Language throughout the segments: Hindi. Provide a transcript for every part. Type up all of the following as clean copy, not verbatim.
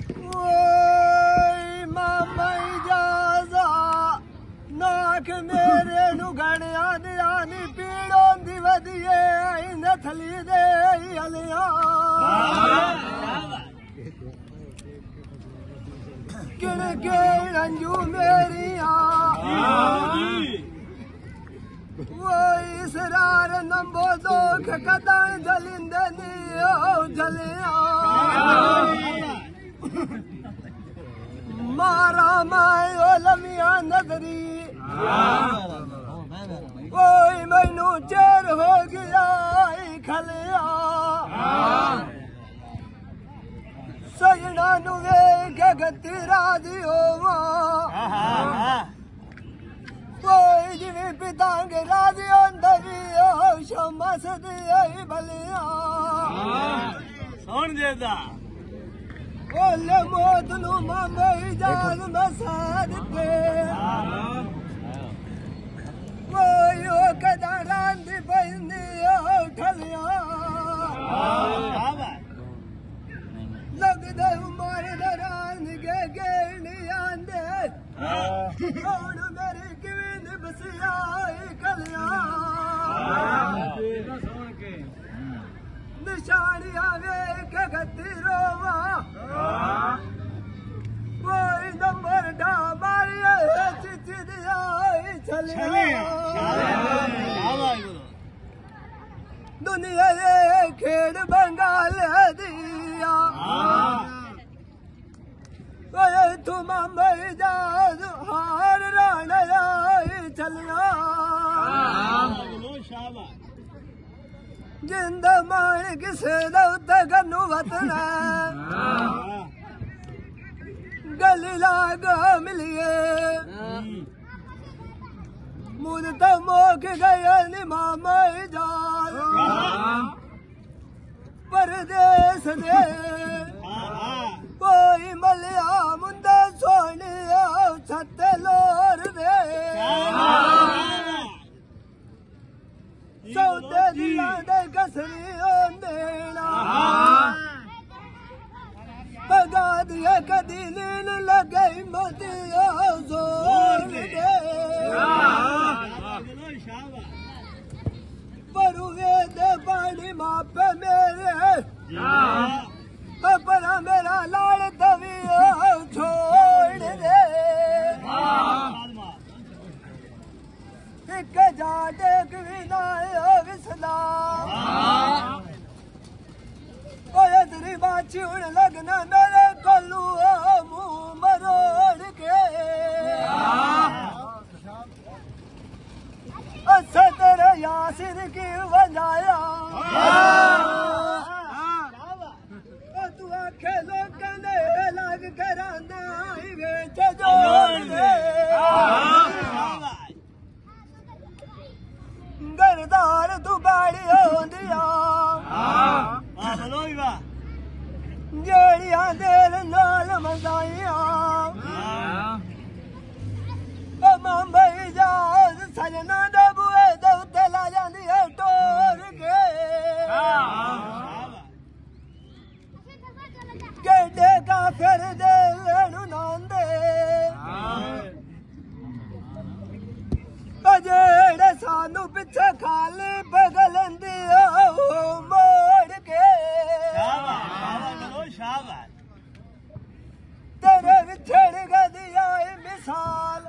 ओए मामा इजाजा नाक मेरे नु गणिया दिया नी पीड़ों दी वदिए नथली दे हलिया किड़के रंजू मेरिया वो इसरार नंबो दोख कदन जलिंदे नी जलिया मारा मायो लमिया नजरी ओए मैनू चेर हो गया खलिया सजना नु वेख गति राजी होवा कोई जिवें पितांग राजी होंदा वी शमा सदी भलिया सुन देदा ओले मौत नु मामे इजाज मसाद के कोई ओ कदा रांदी पैंदी ठलिया लगदे उमर दरान के गेणी आंदे कौन मेरी किविन बसिया कलिया निशानिया वेख गति रोवा कोई नंबर डा मारिया चिची दिया चलिया दुनिया ये खेड़ बंगाल दिया ओए तुम मजाज हार राणा चलिया जिंद मान किसे दौते गन्नू वतना गली लाग मिलिए मुझ तो मोक गया नी मामा इजाज परदेस दे कोई मलिया मुंडा सोने छत्ते लोर दे सौदे दिला दे कसरी देना बगा दिया कदी नीन लगे मती जोर दे परुवे दे पानी मापे मेरे पपरा मेरा लाड़ तवी छोड़ दे एक जा देख विना विसला ओए तेरी बाची उन लगना मेरे कोलू मुंह मरोड़ के अच्छा तेरे यासिर की वजाया तू आखे लोग ने लग कराना बेच जोड़ दे गरदार तू बाड़ी होंदिया जेड़िया देर नाल मजाइया मामा इजाज सजना दे बुए दे उत्ते ला जांदी है टोर के केडे का फिर दे लेनु नांदे जेड़े सानू पिछे खाली बगलंदी मोड़ के तेरे विछड़ गदिया मिसाल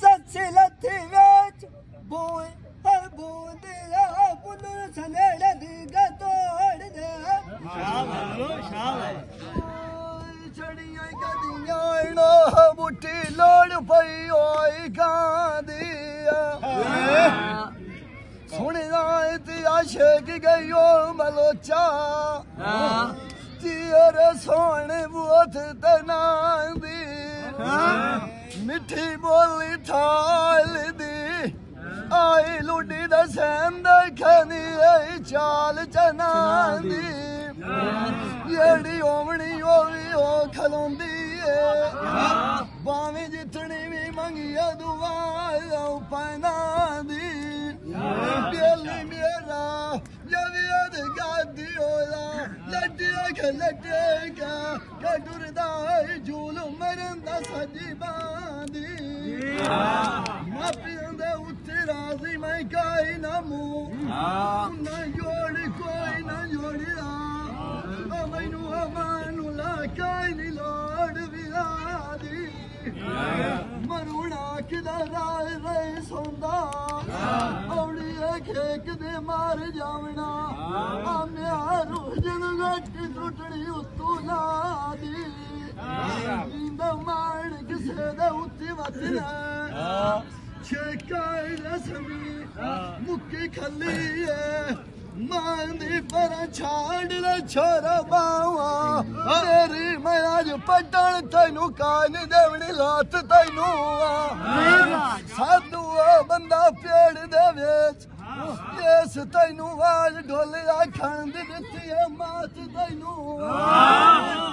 सच्ची लथी वेच बोए हर बूंदी पुनर सनेड़े दी तोड़ दे छड़िया गदिया बुटी लोड़ पई ओई गांदिया सुनिया आशिक गयो मलोचा चियर सोने बुथ तनांदी मिठी बोली थाल दी आई लुडी दा सैंद खनी चाल चनांदी जेड़ी ओमनी ओवी ओ खलोंदी बावी जितनी भी मंगिया दुआ पैना दी बेली मेरा जब गादी होला लड्डिया लटेगा कटुरदा झूल मरन दा सजी बांदी मापियां दे उत्ते राजी मैं काई ना मुंह ना जोड़ कोई ना जोड़िया मैनू अमानू ला काई नी लोड़ विरादी मरूना किदा राय रही सोंदा औड़ी खेक दे मार जावना आमे रोजन गट टुटड़ी उत्तू ला दी इंदा मार किसे दे उत्ती वतना छेकाई रसमी मुक्की खली है मांदी पर छाड़ ले छोरा बावा तेरी मैं आज पटन तैनू कान देवनी लात तैनू साधु बंदा पेड़ दे विच इस तैनू आज ढोले आखण दी दित्ती है मात तैनू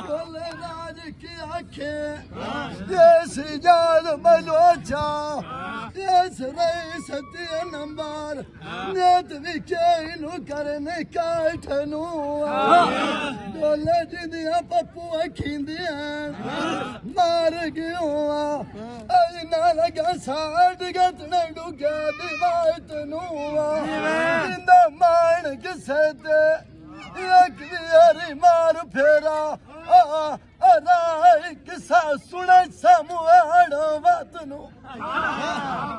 ढोले राज की आखे इस जाल बलोचा इस रही सती नंबर नेत विकेनू करने काठनू ढोले जिंदियां पप्पू खींदियां मार गयो ना लगा साठ गतने डुगे दिवात नू जिंदा मान किसे ते एक यारी मार फेरा किसा सुने समूह बात नू